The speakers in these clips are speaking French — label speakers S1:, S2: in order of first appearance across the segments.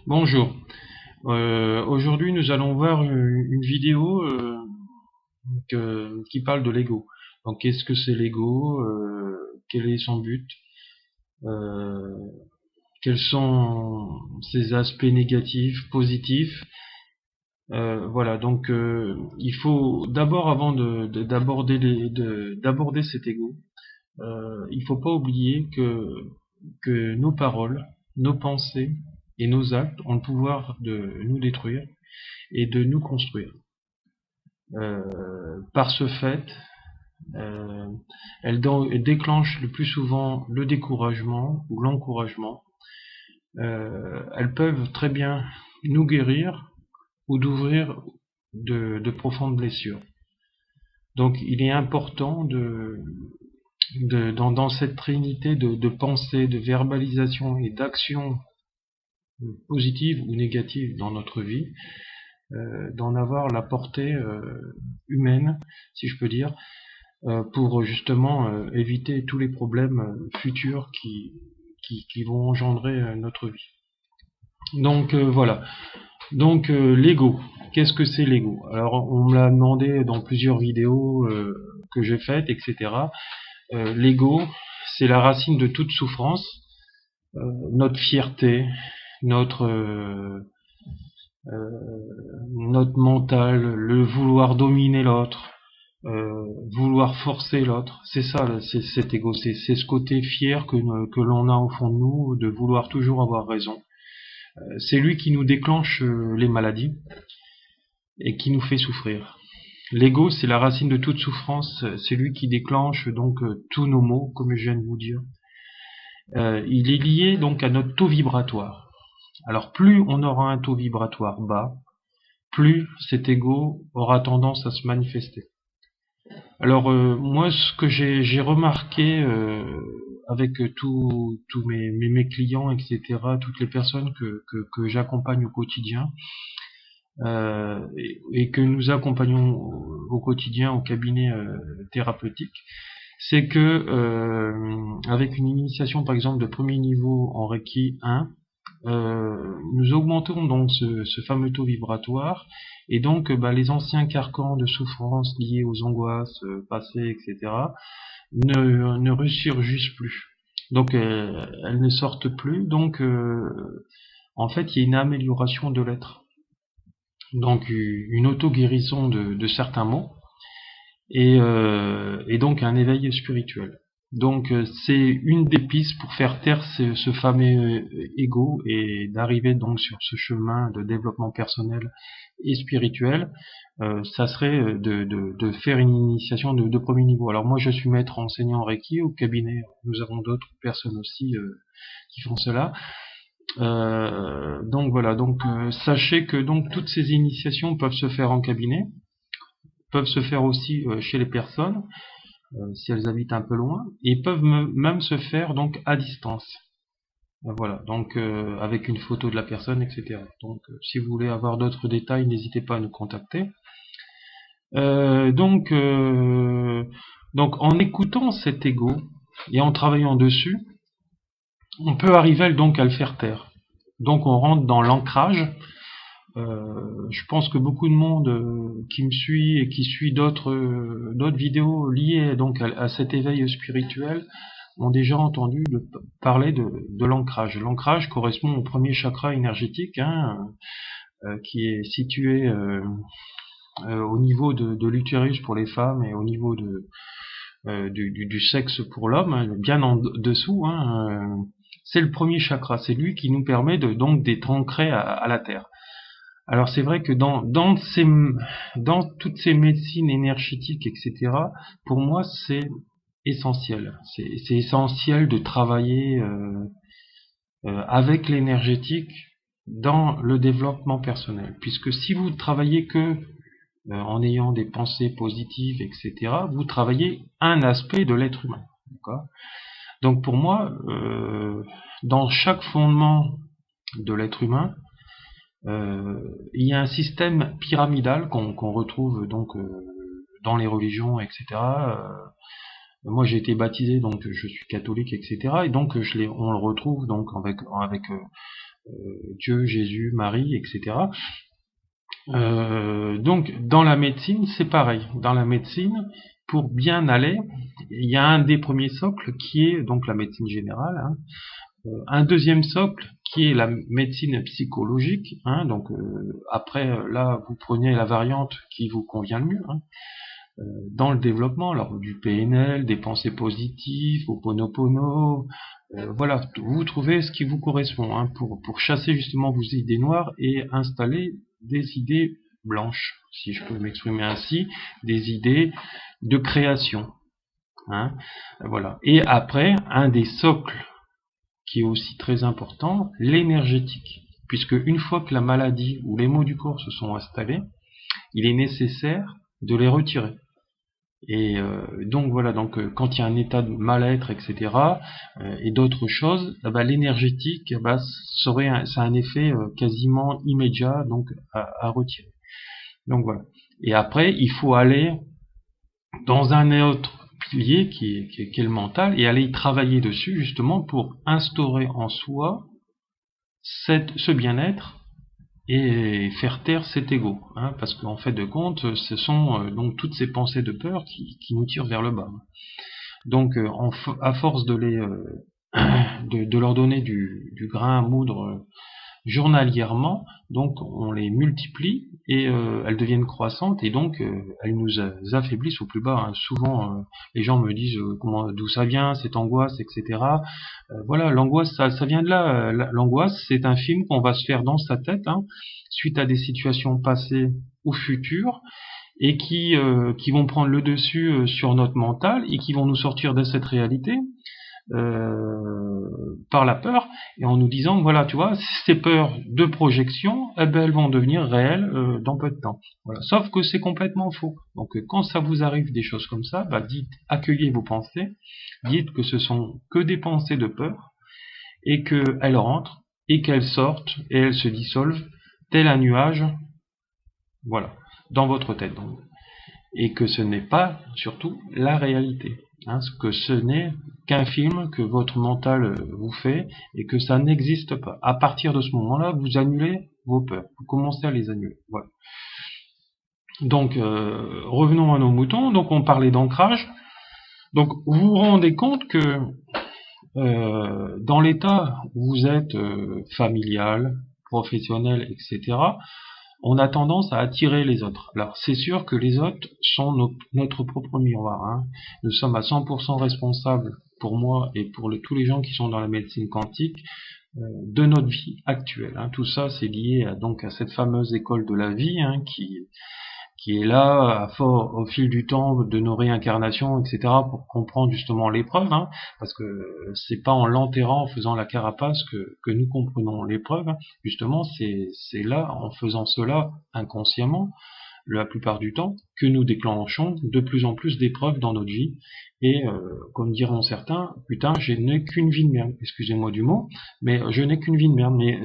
S1: Bonjour. Aujourd'hui, nous allons voir une vidéo qui parle de l'ego. Donc, qu'est-ce que c'est l'ego? Quel est son but? euh, Quels sont ses aspects négatifs, positifs? Voilà. Donc, il faut d'abord, avant d'aborder cet ego, il faut pas oublier que nos paroles, nos pensées et nos actes ont le pouvoir de nous détruire et de nous construire. Par ce fait, euh, elles déclenchent le plus souvent le découragement ou l'encouragement. Elles peuvent très bien nous guérir ou d'ouvrir de profondes blessures. Donc il est important dans cette trinité de pensée, de verbalisation et d'action positive ou négative dans notre vie, d'en avoir la portée humaine, si je peux dire, pour justement éviter tous les problèmes futurs qui vont engendrer notre vie. Donc voilà. Donc l'ego. Qu'est-ce que c'est l'ego? Alors on me l'a demandé dans plusieurs vidéos que j'ai faites, etc. L'ego, c'est la racine de toute souffrance, notre fierté, notre notre mental, le vouloir dominer l'autre, vouloir forcer l'autre, c'est ça, c'est cet ego, c'est ce côté fier que l'on a au fond de nous, de vouloir toujours avoir raison. C'est lui qui nous déclenche les maladies et qui nous fait souffrir. L'ego, c'est la racine de toute souffrance, c'est lui qui déclenche donc tous nos maux, comme je viens de vous dire. Il est lié donc à notre taux vibratoire. Alors plus on aura un taux vibratoire bas, plus cet ego aura tendance à se manifester. Alors moi, ce que j'ai remarqué avec tous mes clients, etc., toutes les personnes que j'accompagne au quotidien et que nous accompagnons au quotidien au cabinet thérapeutique, c'est que avec une initiation par exemple de premier niveau en Reiki 1, nous augmentons donc ce fameux taux vibratoire et donc les anciens carcans de souffrance liés aux angoisses passées, etc. ne ressurgissent plus. Donc elles ne sortent plus. Donc en fait il y a une amélioration de l'être. Donc une auto-guérison de certains maux et donc un éveil spirituel. Donc c'est une des pistes pour faire taire ce fameux ego et d'arriver donc sur ce chemin de développement personnel et spirituel. Ça serait de faire une initiation de premier niveau. Alors moi je suis maître enseignant Reiki au cabinet. Nous avons d'autres personnes aussi qui font cela. Donc voilà. Donc sachez que donc toutes ces initiations peuvent se faire en cabinet, peuvent se faire aussi chez les personnes si elles habitent un peu loin, et peuvent même se faire donc à distance. Voilà, donc avec une photo de la personne, etc. Donc si vous voulez avoir d'autres détails, n'hésitez pas à nous contacter. Euh, donc, euh, donc en écoutant cet ego et en travaillant dessus, on peut arriver donc à le faire taire. Donc on rentre dans l'ancrage. Je pense que beaucoup de monde qui me suit et qui suit d'autres vidéos liées donc à cet éveil spirituel ont déjà entendu parler de l'ancrage. L'ancrage correspond au premier chakra énergétique, hein, qui est situé au niveau de l'utérus pour les femmes et au niveau du sexe pour l'homme, hein, bien en dessous. Hein, c'est le premier chakra, c'est lui qui nous permet donc d'être ancré à la terre. Alors c'est vrai que dans toutes ces médecines énergétiques, etc., pour moi c'est essentiel. C'est essentiel de travailler avec l'énergétique dans le développement personnel. Puisque si vous travaillez que en ayant des pensées positives, etc., vous travaillez un aspect de l'être humain. Donc pour moi, dans chaque fondement de l'être humain, il y a un système pyramidal qu'on retrouve donc dans les religions, etc. Moi, j'ai été baptisé, donc je suis catholique, etc. Et donc on le retrouve donc avec Dieu, Jésus, Marie, etc. Donc dans la médecine, c'est pareil. Dans la médecine, pour bien aller, il y a un des premiers socles qui est donc la médecine générale, hein. Un deuxième socle qui est la médecine psychologique, hein. Donc après là, vous prenez la variante qui vous convient le mieux, hein. Dans le développement, alors du PNL, des pensées positives, Ho'oponopono, voilà, vous trouvez ce qui vous correspond, hein, pour chasser justement vos idées noires et installer des idées blanches, si je peux m'exprimer ainsi, des idées de création, hein, voilà. Et après, un des socles qui est aussi très important, l'énergétique, puisque une fois que la maladie ou les maux du corps se sont installés, il est nécessaire de les retirer. Et donc voilà, donc quand il y a un état de mal-être, etc., et d'autres choses, l'énergétique, ça a un effet quasiment immédiat, donc à retirer. Donc voilà. Et après, il faut aller dans un autre pilier qui est le mental et aller y travailler dessus justement pour instaurer en soi ce bien-être et faire taire cet ego, hein, parce qu'en fait de compte, ce sont donc toutes ces pensées de peur qui nous tirent vers le bas. Donc à force de de leur donner du grain à moudre journalièrement, donc on les multiplie et elles deviennent croissantes et donc elles nous affaiblissent au plus bas, hein. Souvent les gens me disent d'où ça vient cette angoisse, etc. Voilà, l'angoisse ça vient de là. L'angoisse c'est un film qu'on va se faire dans sa tête, hein, suite à des situations passées ou futures et qui vont prendre le dessus sur notre mental et qui vont nous sortir de cette réalité par la peur et en nous disant voilà, tu vois, ces peurs de projection, elles vont devenir réelles dans peu de temps. Voilà. Sauf que c'est complètement faux. Donc quand ça vous arrive des choses comme ça, dites, accueillez vos pensées, dites que ce sont que des pensées de peur et qu'elles rentrent et qu'elles sortent et elles se dissolvent tel un nuage, voilà, dans votre tête donc. Et que ce n'est pas surtout la réalité. Hein, que ce n'est qu'un film que votre mental vous fait et que ça n'existe pas. À partir de ce moment-là, vous annulez vos peurs. Vous commencez à les annuler. Voilà. Donc, revenons à nos moutons. Donc, on parlait d'ancrage. Donc, vous vous rendez compte que dans l'état où vous êtes familial, professionnel, etc., on a tendance à attirer les autres. Alors c'est sûr que les autres sont notre propre miroir, hein. Nous sommes à 100% responsables, pour moi et pour tous les gens qui sont dans la médecine quantique, de notre vie actuelle, hein. Tout ça c'est lié donc à cette fameuse école de la vie, hein, qui est là au fil du temps de nos réincarnations, etc., pour comprendre justement l'épreuve, hein, parce que c'est pas en l'enterrant, en faisant la carapace que nous comprenons l'épreuve, hein. Justement, c'est là, en faisant cela inconsciemment, la plupart du temps, que nous déclenchons de plus en plus d'épreuves dans notre vie. Et comme diront certains, putain, je n'ai qu'une vie de merde. Excusez-moi du mot, mais je n'ai qu'une vie de merde. Mais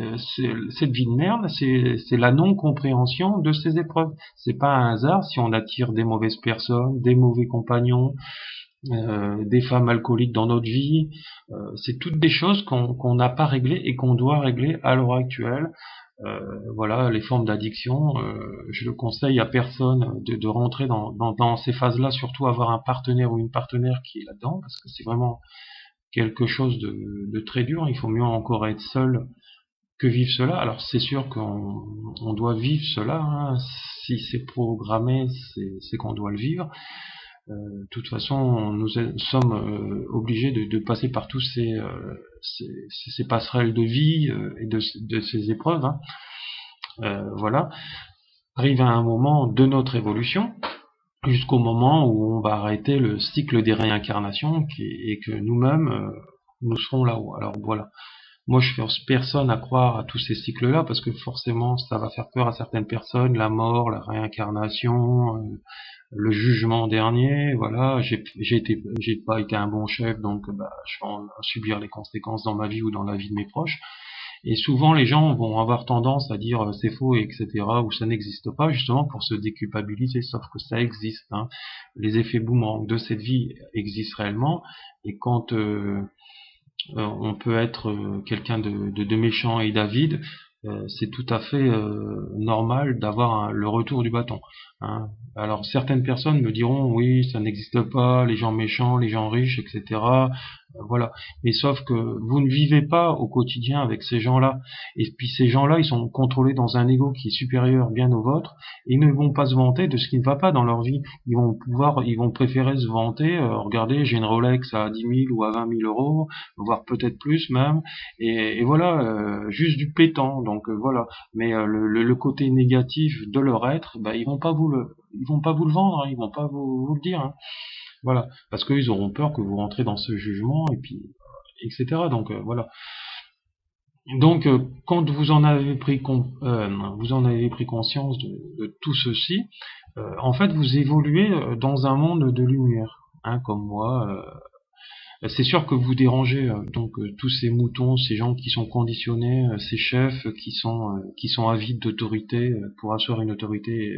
S1: cette vie de merde, c'est la non-compréhension de ces épreuves. C'est pas un hasard si on attire des mauvaises personnes, des mauvais compagnons, des femmes alcooliques dans notre vie. C'est toutes des choses qu'on n'a pas réglées et qu'on doit régler à l'heure actuelle. Voilà, les formes d'addiction, je le conseille à personne de rentrer dans ces phases-là, surtout avoir un partenaire ou une partenaire qui est là-dedans, parce que c'est vraiment quelque chose de très dur. Il faut mieux encore être seul que vivre cela. Alors c'est sûr qu'on doit vivre cela, hein. Si c'est programmé, c'est qu'on doit le vivre. De toute façon, nous sommes obligés de passer par tous ces passerelles de vie et de ces épreuves, hein. Voilà. Arrive à un moment de notre évolution, jusqu'au moment où on va arrêter le cycle des réincarnations et que nous-mêmes, nous serons là-haut. Alors voilà. Moi, je force personne à croire à tous ces cycles-là parce que forcément, ça va faire peur à certaines personnes, la mort, la réincarnation, le jugement dernier, voilà, j'ai pas été un bon chef, donc je vais en subir les conséquences dans ma vie ou dans la vie de mes proches. Et souvent les gens vont avoir tendance à dire c'est faux, etc., ou ça n'existe pas, justement pour se déculpabiliser, sauf que ça existe, hein. Les effets boomerang de cette vie existent réellement, et quand on peut être quelqu'un de méchant et d'avide. C'est tout à fait normal d'avoir le retour du bâton, hein. Alors certaines personnes me diront oui, ça n'existe pas, les gens méchants, les gens riches, etc. Voilà. Mais sauf que vous ne vivez pas au quotidien avec ces gens-là. Et puis ces gens-là, ils sont contrôlés dans un ego qui est supérieur bien au vôtre. Et ils ne vont pas se vanter de ce qui ne va pas dans leur vie. Ils vont préférer se vanter. Regardez, j'ai une Rolex à 10 000 ou à 20 000 euros, voire peut-être plus même. Et voilà, juste du pétant. Donc voilà. Mais le côté négatif de leur être, bah, ils vont pas vous le vendre, hein, ils vont pas vous le dire, hein. Voilà, parce qu'ils auront peur que vous rentrez dans ce jugement et puis etc. Donc voilà. Donc quand vous en avez pris conscience de tout ceci, en fait vous évoluez dans un monde de lumière, hein, comme moi. C'est sûr que vous dérangez tous ces moutons, ces gens qui sont conditionnés, ces chefs qui sont avides d'autorité pour assurer une autorité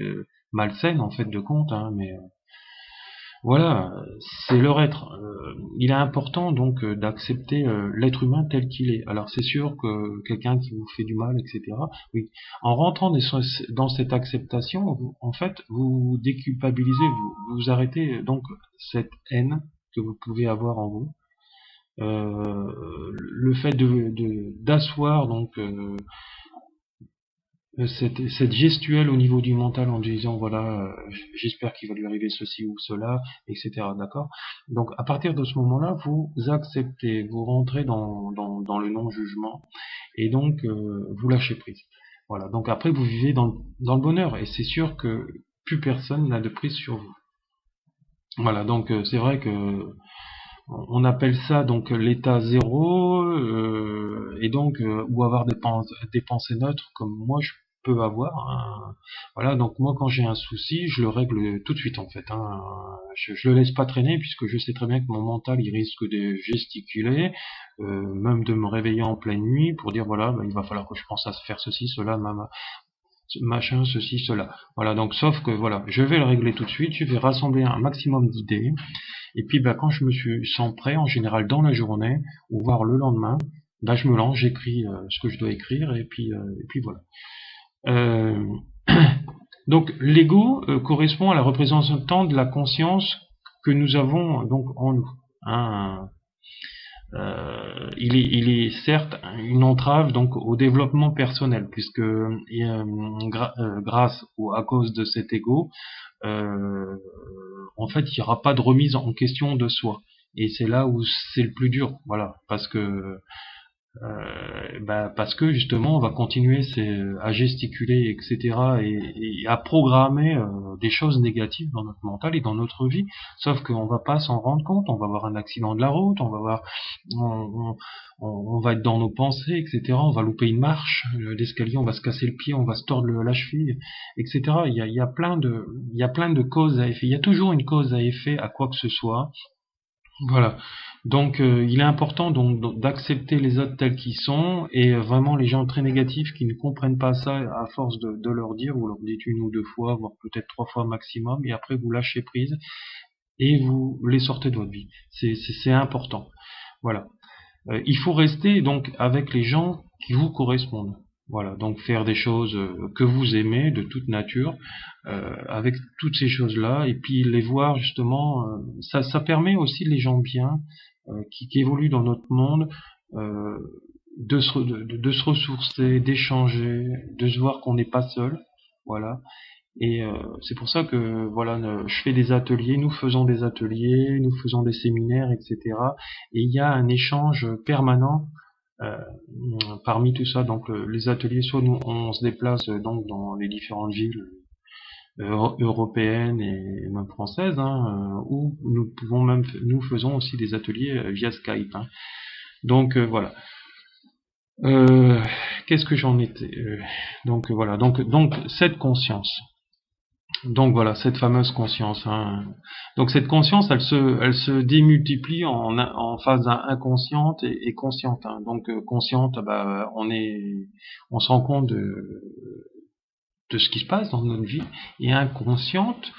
S1: malsaine en fait de compte, hein, mais voilà, c'est leur être. Il est important donc d'accepter l'être humain tel qu'il est. Alors c'est sûr que quelqu'un qui vous fait du mal, etc. Oui, en rentrant dans cette acceptation, en fait, vous déculpabilisez, vous arrêtez donc cette haine que vous pouvez avoir en vous. Le fait d'asseoir donc cette gestuelle au niveau du mental en disant voilà, j'espère qu'il va lui arriver ceci ou cela, etc. D'accord. Donc à partir de ce moment-là, vous acceptez, vous rentrez dans le non-jugement et donc vous lâchez prise. Voilà. Donc après vous vivez dans le bonheur et c'est sûr que plus personne n'a de prise sur vous. Voilà. Donc c'est vrai que on appelle ça donc l'état zéro et donc ou avoir des pensées neutres comme moi je peux avoir, hein. Voilà, donc moi quand j'ai un souci je le règle tout de suite en fait, hein. Je le laisse pas traîner puisque je sais très bien que mon mental il risque de gesticuler, même de me réveiller en pleine nuit pour dire voilà il va falloir que je pense à faire ceci, cela, machin, ceci, cela. Voilà, donc sauf que voilà, je vais le régler tout de suite, je vais rassembler un maximum d'idées. Et puis bah, quand je sens prêt, en général dans la journée, ou voire le lendemain, bah, je me lance, j'écris ce que je dois écrire, et puis voilà. Euh, donc l'ego correspond à la représentation de la conscience que nous avons donc en nous, hein. Il est certes une entrave donc au développement personnel puisque grâce ou à cause de cet ego, en fait, il n'y aura pas de remise en question de soi. Et c'est là où c'est le plus dur, voilà, parce que justement, on va continuer à gesticuler, etc., et à programmer des choses négatives dans notre mental et dans notre vie. Sauf qu'on va pas s'en rendre compte. On va avoir un accident de la route, on va être dans nos pensées, etc. On va louper une marche, l'escalier, on va se casser le pied, on va se tordre la cheville, etc. Il y a plein de causes à effet. Il y a toujours une cause à effet à quoi que ce soit. Voilà. Donc il est important donc d'accepter les autres tels qu'ils sont et vraiment les gens très négatifs qui ne comprennent pas ça à force de leur dire, vous leur dites une ou deux fois, voire peut-être 3 fois maximum et après vous lâchez prise et vous les sortez de votre vie. C'est important. Voilà. Il faut rester donc avec les gens qui vous correspondent. Voilà, donc faire des choses que vous aimez de toute nature, avec toutes ces choses-là, et puis les voir justement, ça permet aussi les gens bien qui évoluent dans notre monde de se ressourcer, d'échanger, de se voir qu'on n'est pas seul, voilà. Et c'est pour ça que voilà, je fais des ateliers, nous faisons des ateliers, nous faisons des séminaires, etc. Et il y a un échange permanent euh, parmi tout ça. Donc les ateliers, soit nous on se déplace donc dans les différentes villes européennes et même françaises, hein, ou nous faisons aussi des ateliers via Skype, hein. Donc voilà. Qu'est-ce que j'en étais donc voilà, donc cette conscience. Donc voilà, cette fameuse conscience, hein. Donc cette conscience, elle se démultiplie en phase inconsciente et consciente, hein. Donc consciente, bah, on se rend compte de ce qui se passe dans notre vie, et inconsciente,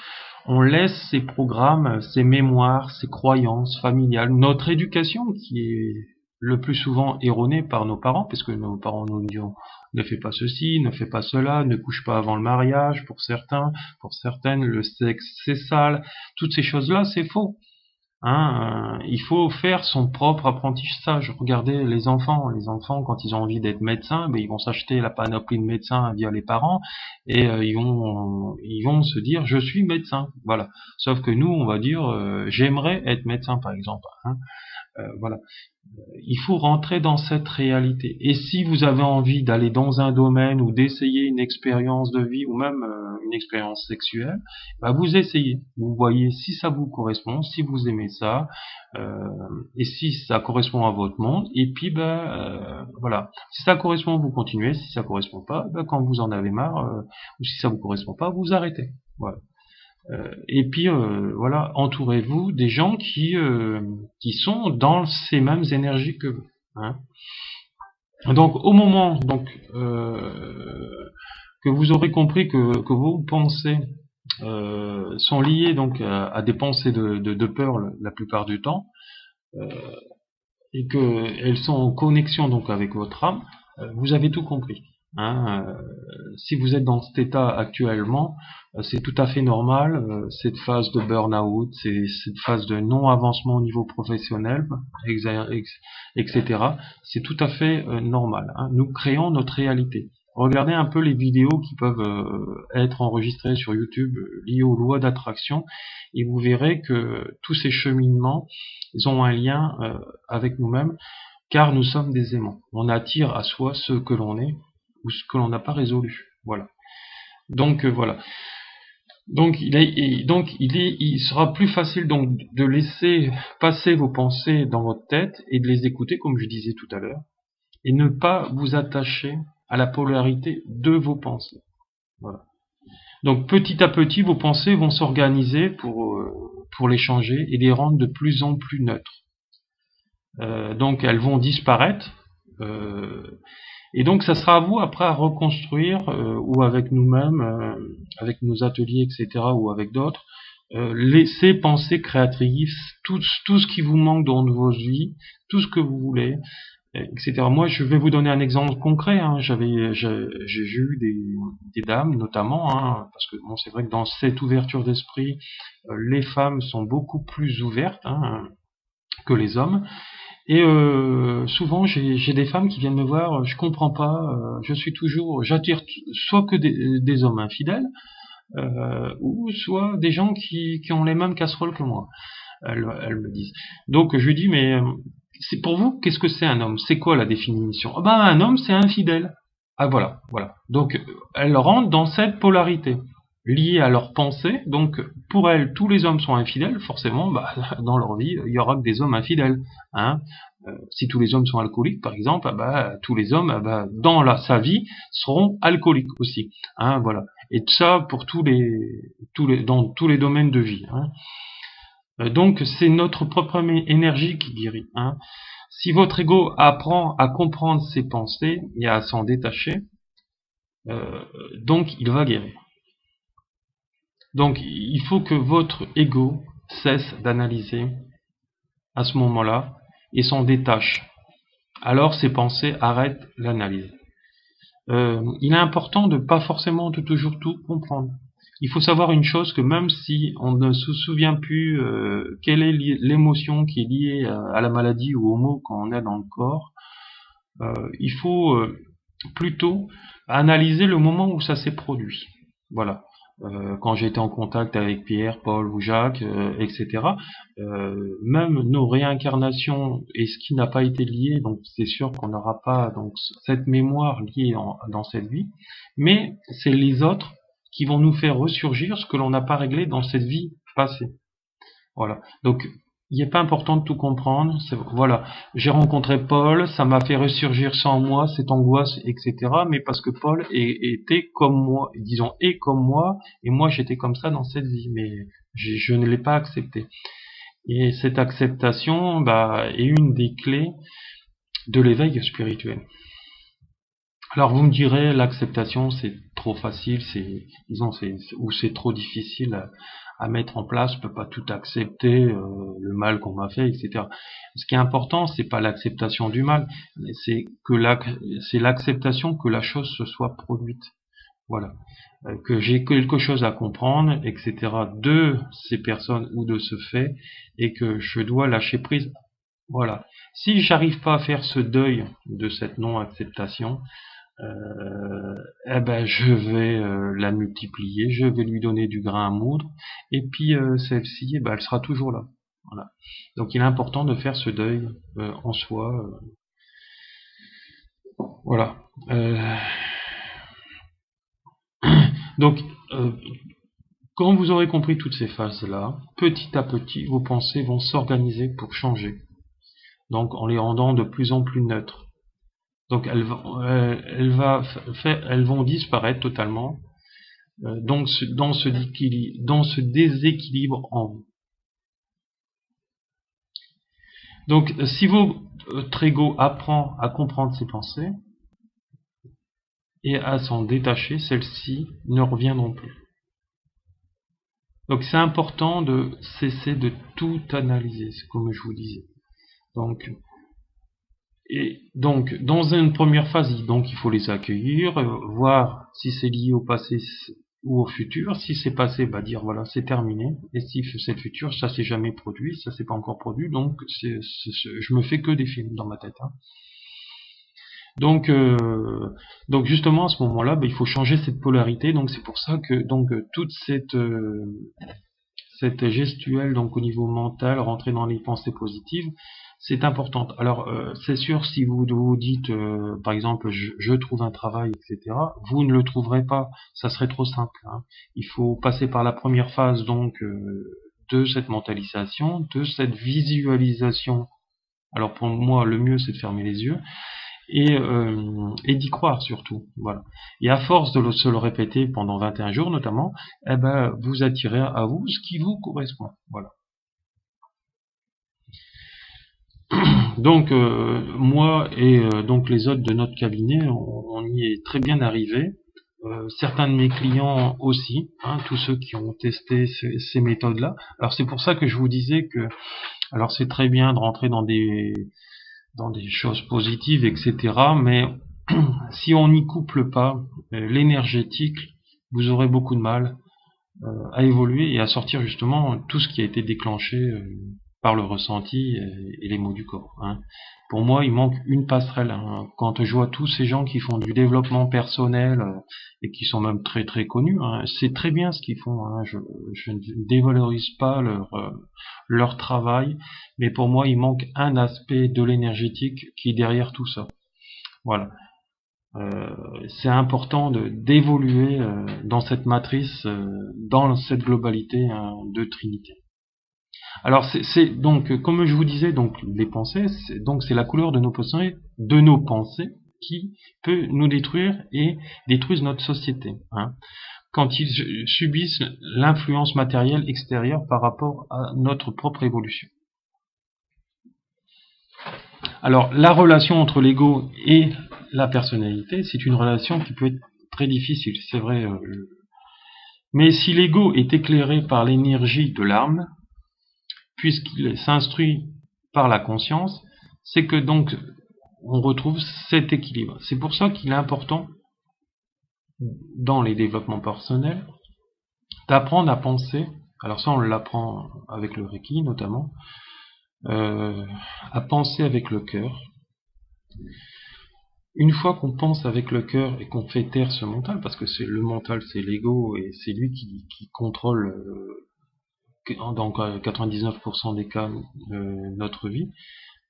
S1: on laisse ces programmes, ces mémoires, ces croyances familiales, notre éducation qui est le plus souvent erronée par nos parents, parce que nos parents nous disent ne fais pas ceci, ne fais pas cela, ne couche pas avant le mariage, pour certains, pour certaines, le sexe c'est sale, toutes ces choses-là c'est faux. Il faut faire son propre apprentissage. Regardez les enfants quand ils ont envie d'être médecins, ils vont s'acheter la panoplie de médecins via les parents et ils vont se dire je suis médecin, voilà. Sauf que nous on va dire j'aimerais être médecin par exemple. Voilà. Il faut rentrer dans cette réalité. Et si vous avez envie d'aller dans un domaine ou d'essayer une expérience de vie ou même une expérience sexuelle, vous essayez. Vous voyez si ça vous correspond, si vous aimez ça, et si ça correspond à votre monde. Et puis, voilà. Si ça correspond, vous continuez. Si ça correspond pas, quand vous en avez marre, ou si ça vous correspond pas, vous arrêtez. Voilà. Et puis voilà, entourez-vous des gens qui sont dans ces mêmes énergies que vous. Donc au moment que vous aurez compris que vos pensées sont liées donc à des pensées de peur la plupart du temps, et qu'elles sont en connexion donc avec votre âme, vous avez tout compris. Si vous êtes dans cet état actuellement, c'est tout à fait normal, cette phase de burn-out, cette phase de non-avancement au niveau professionnel, etc. C'est tout à fait normal. Nous créons notre réalité. Regardez un peu les vidéos qui peuvent être enregistrées sur YouTube liées aux lois d'attraction et vous verrez que tous ces cheminements, ils ont un lien avec nous-mêmes car nous sommes des aimants. On attire à soi ce que l'on est ou ce que l'on n'a pas résolu. Voilà. Donc voilà. Donc il sera plus facile donc de laisser passer vos pensées dans votre tête et de les écouter comme je disais tout à l'heure et ne pas vous attacher à la polarité de vos pensées. Voilà. Donc petit à petit vos pensées vont s'organiser pour les changer et les rendre de plus en plus neutres. Donc elles vont disparaître. Et donc ça sera à vous après à reconstruire ou avec nous-mêmes, avec nos ateliers, etc. ou avec d'autres, ces pensées créatrices, tout ce qui vous manque dans vos vies, tout ce que vous voulez, etc. Moi je vais vous donner un exemple concret. J'ai eu des dames notamment, parce que bon c'est vrai que dans cette ouverture d'esprit, les femmes sont beaucoup plus ouvertes que les hommes. Et souvent j'ai des femmes qui viennent me voir, je comprends pas, j'attire soit que des hommes infidèles, ou soit des gens qui ont les mêmes casseroles que moi. Elles me disent. Donc je lui dis mais c'est pour vous qu'est-ce que c'est un homme? C'est quoi la définition? Un homme c'est infidèle. Voilà. Donc elles rentrent dans cette polarité liée à leur pensée. Donc pour elles tous les hommes sont infidèles. Forcément, dans leur vie il y aura que des hommes infidèles. Si tous les hommes sont alcooliques, par exemple, tous les hommes, dans sa vie, seront alcooliques aussi. Voilà. Et ça pour dans tous les domaines de vie. Donc c'est notre propre énergie qui guérit. Si votre ego apprend à comprendre ses pensées et à s'en détacher, donc il va guérir. Donc il faut que votre ego cesse d'analyser à ce moment-là et s'en détache. Alors ces pensées arrêtent l'analyse. Il est important de pas forcément de toujours tout comprendre. Il faut savoir une chose, que même si on ne se souvient plus quelle est l'émotion qui est liée à la maladie ou au mot quand on est dans le corps, il faut plutôt analyser le moment où ça s'est produit. Voilà. Quand j'ai été en contact avec Pierre, Paul ou Jacques, etc. Même nos réincarnations et ce qui n'a pas été lié, donc c'est sûr qu'on n'aura pas donc cette mémoire liée dans cette vie, mais c'est les autres qui vont nous faire ressurgir ce que l'on n'a pas réglé dans cette vie passée. Voilà. Donc il n'est pas important de tout comprendre. Voilà, j'ai rencontré Paul, ça m'a fait ressurgir ça en moi, cette angoisse, etc. Mais parce que Paul était comme moi, disons, est comme moi, et moi j'étais comme ça dans cette vie, mais je ne l'ai pas accepté. Et cette acceptation est une des clés de l'éveil spirituel. Alors vous me direz, l'acceptation trop facile, ou c'est trop difficile à mettre en place, je peux pas tout accepter, le mal qu'on m'a fait, etc. Ce qui est important, c'est pas l'acceptation du mal, c'est l'acceptation que la chose se soit produite. Voilà. Que j'ai quelque chose à comprendre, etc. de ces personnes ou de ce fait, et que je dois lâcher prise. Voilà. Si j'arrive pas à faire ce deuil de cette non-acceptation, eh ben je vais la multiplier, je vais lui donner du grain à moudre, et puis celle-ci, eh ben, elle sera toujours là. Voilà. Donc il est important de faire ce deuil en soi. Voilà. Donc quand vous aurez compris toutes ces phases-là, petit à petit, vos pensées vont s'organiser pour changer. Donc en les rendant de plus en plus neutres. Donc elles vont disparaître totalement. Donc dans ce déséquilibre en vous. Donc si votre ego apprend à comprendre ses pensées et à s'en détacher, celles-ci ne reviendront plus. Donc c'est important de cesser de tout analyser, c'est comme je vous disais. Donc dans une première phase, il faut les accueillir, voir si c'est lié au passé ou au futur. Si c'est passé, dire voilà, c'est terminé. Et si c'est le futur, ça s'est jamais produit, ça s'est pas encore produit, donc je me fais que des films dans ma tête. Hein. Donc justement à ce moment-là, il faut changer cette polarité. Donc c'est pour ça que toute cette gestuelle, donc au niveau mental, rentrer dans les pensées positives, c'est important. Alors c'est sûr, si vous vous dites par exemple je trouve un travail, etc., vous ne le trouverez pas, ça serait trop simple. Hein. Il faut passer par la première phase donc de cette mentalisation, de cette visualisation. Alors pour moi le mieux c'est de fermer les yeux et d'y croire surtout. Voilà. Et à force de se le répéter pendant 21 jours notamment, vous attirez à vous ce qui vous correspond. Voilà. Donc moi et donc les autres de notre cabinet, on y est très bien arrivé. Certains de mes clients aussi, hein, tous ceux qui ont testé ces méthodes-là. Alors c'est pour ça que je vous disais que, alors c'est très bien de rentrer dans des choses positives, etc. Mais si on n'y couple pas l'énergétique, vous aurez beaucoup de mal à évoluer et à sortir justement tout ce qui a été déclenché par le ressenti et les mots du corps. Hein. Pour moi, il manque une passerelle. Hein. Quand je vois tous ces gens qui font du développement personnel et qui sont même très très connus, hein, c'est très bien ce qu'ils font. Hein. Je ne dévalorise pas leur travail, mais pour moi, il manque un aspect de l'énergétique qui est derrière tout ça. Voilà. C'est important d'évoluer dans cette matrice, dans cette globalité de Trinité. Alors c'est donc comme je vous disais, donc les pensées, c'est la couleur de nos pensées qui peut nous détruire et détruisent notre société. Hein, quand ils subissent l'influence matérielle extérieure par rapport à notre propre évolution. Alors la relation entre l'ego et la personnalité, c'est une relation qui peut être très difficile, c'est vrai. Mais si l'ego est éclairé par l'énergie de l'âme, puisqu'il s'instruit par la conscience, c'est que donc on retrouve cet équilibre. C'est pour ça qu'il est important, dans les développements personnels, d'apprendre à penser, alors ça on l'apprend avec le Reiki notamment, à penser avec le cœur. Une fois qu'on pense avec le cœur et qu'on fait taire ce mental, parce que le mental c'est l'ego et c'est lui qui contrôle dans 99% des cas notre vie,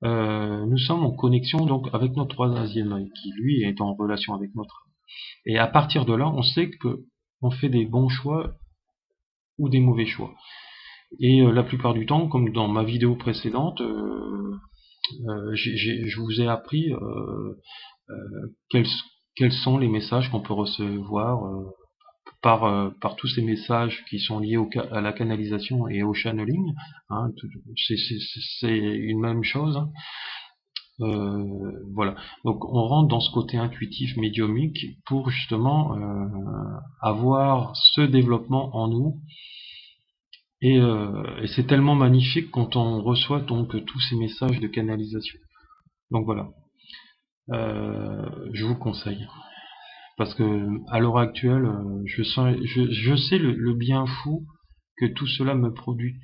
S1: nous sommes en connexion donc avec notre troisième œil, qui lui est en relation avec notre âme. Et à partir de là, on sait que on fait des bons choix ou des mauvais choix. Et la plupart du temps, comme dans ma vidéo précédente, je vous ai appris quels sont les messages qu'on peut recevoir par tous ces messages qui sont liés à la canalisation et au channeling. Hein, c'est une même chose. Hein. Voilà. Donc on rentre dans ce côté intuitif, médiumique, pour justement avoir ce développement en nous. Et c'est tellement magnifique quand on reçoit donc tous ces messages de canalisation. Donc voilà, je vous conseille. Parce que à l'heure actuelle, je sais le bien fou que tout cela me produit.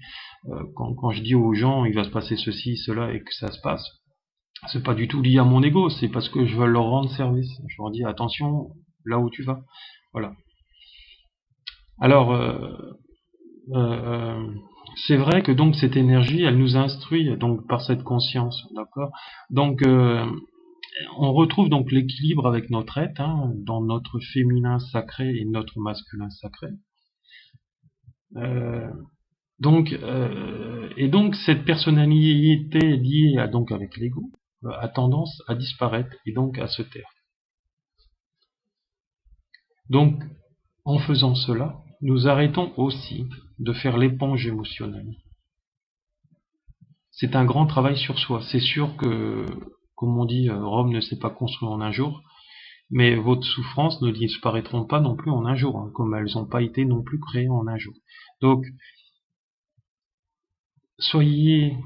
S1: Quand je dis aux gens, il va se passer ceci, cela, et que ça se passe, c'est pas du tout lié à mon ego, c'est parce que je veux leur rendre service. Je leur dis attention là où tu vas. Voilà. Alors, c'est vrai que donc cette énergie, elle nous instruit donc par cette conscience, d'accord. Donc, on retrouve donc l'équilibre avec notre être, hein, dans notre féminin sacré et notre masculin sacré. Euh, et donc cette personnalité liée à, donc avec l'ego a tendance à disparaître et donc à se taire. Donc en faisant cela, nous arrêtons aussi de faire l'éponge émotionnelle. C'est un grand travail sur soi. C'est sûr que, comme on dit, Rome ne s'est pas construit en un jour, mais vos souffrances ne disparaîtront pas non plus en un jour, hein, comme elles n'ont pas été non plus créées en un jour. Donc, soyez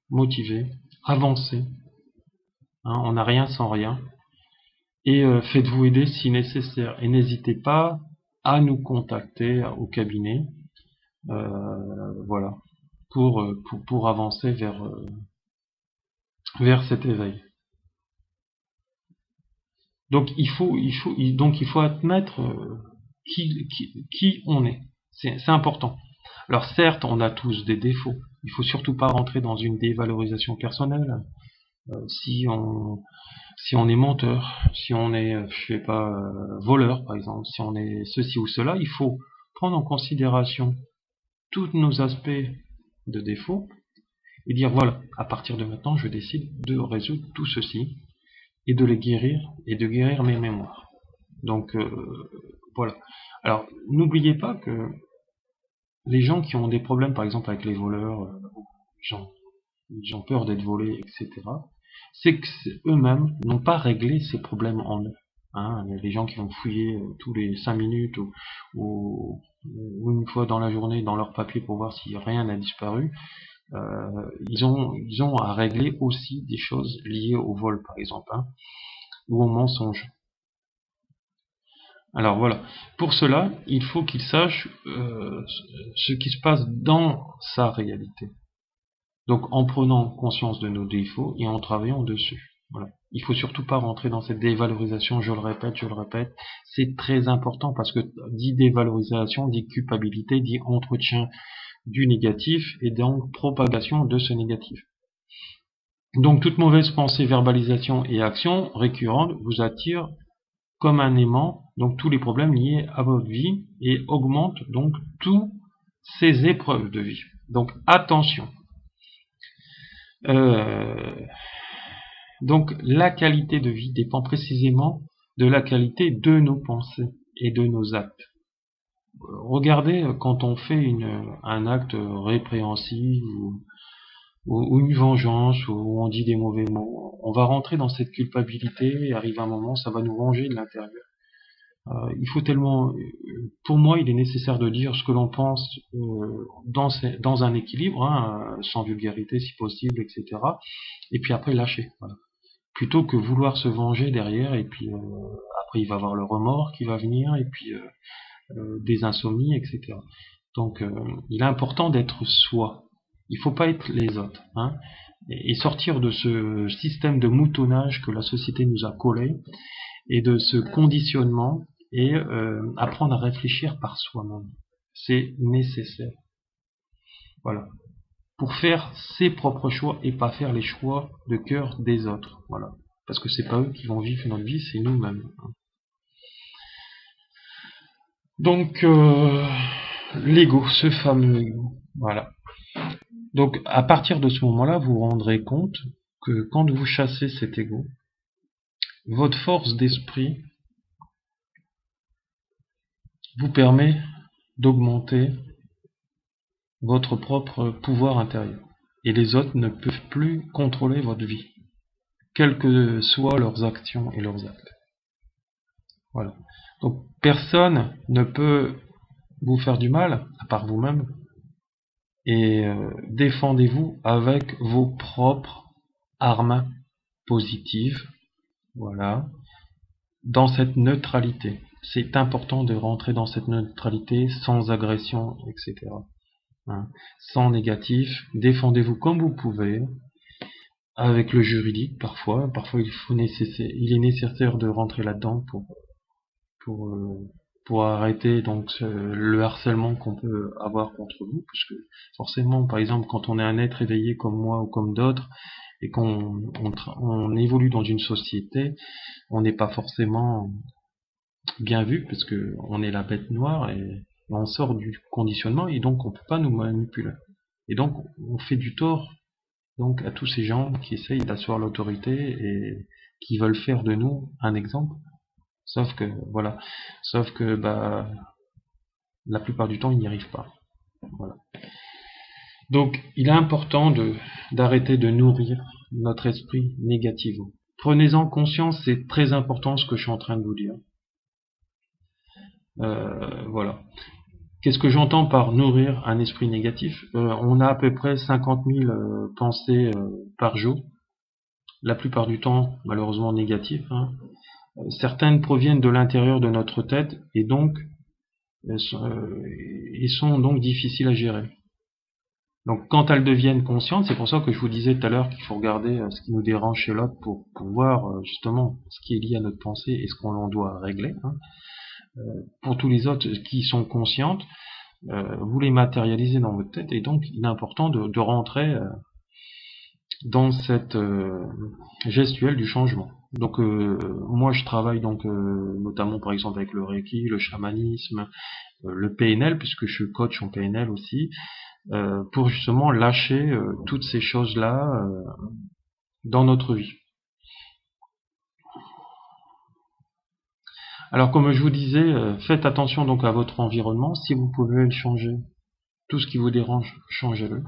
S1: motivés, avancez, hein, on n'a rien sans rien, et faites-vous aider si nécessaire. Et n'hésitez pas à nous contacter au cabinet, voilà, pour avancer vers cet éveil. Donc il faut admettre qui on est. C'est important. Alors certes, on a tous des défauts. Il faut surtout pas rentrer dans une dévalorisation personnelle. Si on est menteur, si on est, je sais pas, voleur par exemple, si on est ceci ou cela, il faut prendre en considération tous nos aspects de défaut et dire voilà, à partir de maintenant, je décide de résoudre tout ceci et de les guérir et de guérir mes mémoires. Donc voilà. Alors n'oubliez pas que les gens qui ont des problèmes, par exemple avec les voleurs, ils ont peur d'être volés, etc., c'est que eux-mêmes n'ont pas réglé ces problèmes en eux. Hein, les gens qui vont fouiller tous les 5 minutes ou une fois dans la journée dans leur papier pour voir si rien n'a disparu, ils ont à régler aussi des choses liées au vol, par exemple, hein, ou au mensonge. Alors voilà, pour cela, il faut qu'ils sachent ce qui se passe dans sa réalité. Donc en prenant conscience de nos défauts et en travaillant dessus. Voilà. Il faut surtout pas rentrer dans cette dévalorisation, je le répète, c'est très important parce que dit dévalorisation, dit culpabilité, dit entretien du négatif et donc propagation de ce négatif. Donc toute mauvaise pensée, verbalisation et action récurrente vous attire comme un aimant donc tous les problèmes liés à votre vie et augmente donc toutes ces épreuves de vie. Donc attention. Donc la qualité de vie dépend précisément de la qualité de nos pensées et de nos actes. Regardez quand on fait un acte répréhensible ou une vengeance où on dit des mauvais mots, on va rentrer dans cette culpabilité et arrive un moment ça va nous venger de l'intérieur. Il faut tellement, pour moi, il est nécessaire de dire ce que l'on pense dans un équilibre, hein, sans vulgarité si possible, etc. Et puis après lâcher. Voilà. Plutôt que vouloir se venger derrière et puis après il va y avoir le remords qui va venir et puis des insomnies, etc. Donc il est important d'être soi. Il faut pas être les autres, hein, et sortir de ce système de moutonnage que la société nous a collé et de ce conditionnement et apprendre à réfléchir par soi-même. C'est nécessaire. Voilà. Pour faire ses propres choix et pas faire les choix de cœur des autres. Voilà. Parce que c'est pas eux qui vont vivre notre vie, c'est nous-mêmes. Donc l'ego, ce fameux ego. Voilà. Donc à partir de ce moment-là, vous vous rendrez compte que quand vous chassez cet ego, votre force d'esprit vous permet d'augmenter votre propre pouvoir intérieur. Et les autres ne peuvent plus contrôler votre vie. quelles que soient leurs actions et leurs actes. Voilà. Donc personne ne peut vous faire du mal, à part vous-même, et défendez-vous avec vos propres armes positives, voilà, dans cette neutralité. C'est important de rentrer dans cette neutralité sans agression, etc. Hein, sans négatif, défendez-vous comme vous pouvez, avec le juridique parfois il est nécessaire de rentrer là-dedans pour, pour arrêter donc le harcèlement qu'on peut avoir contre vous, puisque forcément, par exemple, quand on est un être éveillé comme moi ou comme d'autres, et qu'on évolue dans une société, on n'est pas forcément bien vu, parce que on est la bête noire, et on sort du conditionnement, et donc on peut pas nous manipuler. Et donc on fait du tort donc à tous ces gens qui essayent d'asseoir l'autorité et qui veulent faire de nous un exemple. Sauf que voilà, bah la plupart du temps ils n'y arrivent pas. Voilà. Donc il est important d'arrêter de nourrir notre esprit négativement. Prenez-en conscience, c'est très important ce que je suis en train de vous dire. Voilà. Qu'est-ce que j'entends par nourrir un esprit négatif? On a à peu près 50 000 pensées par jour, la plupart du temps malheureusement négatives. Hein. Certaines proviennent de l'intérieur de notre tête et donc sont donc difficiles à gérer. Donc quand elles deviennent conscientes, c'est pour ça que je vous disais tout à l'heure qu'il faut regarder ce qui nous dérange chez l'autre pour voir justement ce qui est lié à notre pensée et ce qu'on en doit régler. Hein. Pour tous les autres qui sont conscientes, vous les matérialisez dans votre tête et donc il est important de rentrer dans cette gestuelle du changement. Donc moi je travaille donc notamment par exemple avec le Reiki, le chamanisme, le PNL, puisque je suis coach en PNL aussi, pour justement lâcher toutes ces choses-là dans notre vie. Alors comme je vous disais, faites attention donc à votre environnement, si vous pouvez le changer, tout ce qui vous dérange, changez-le.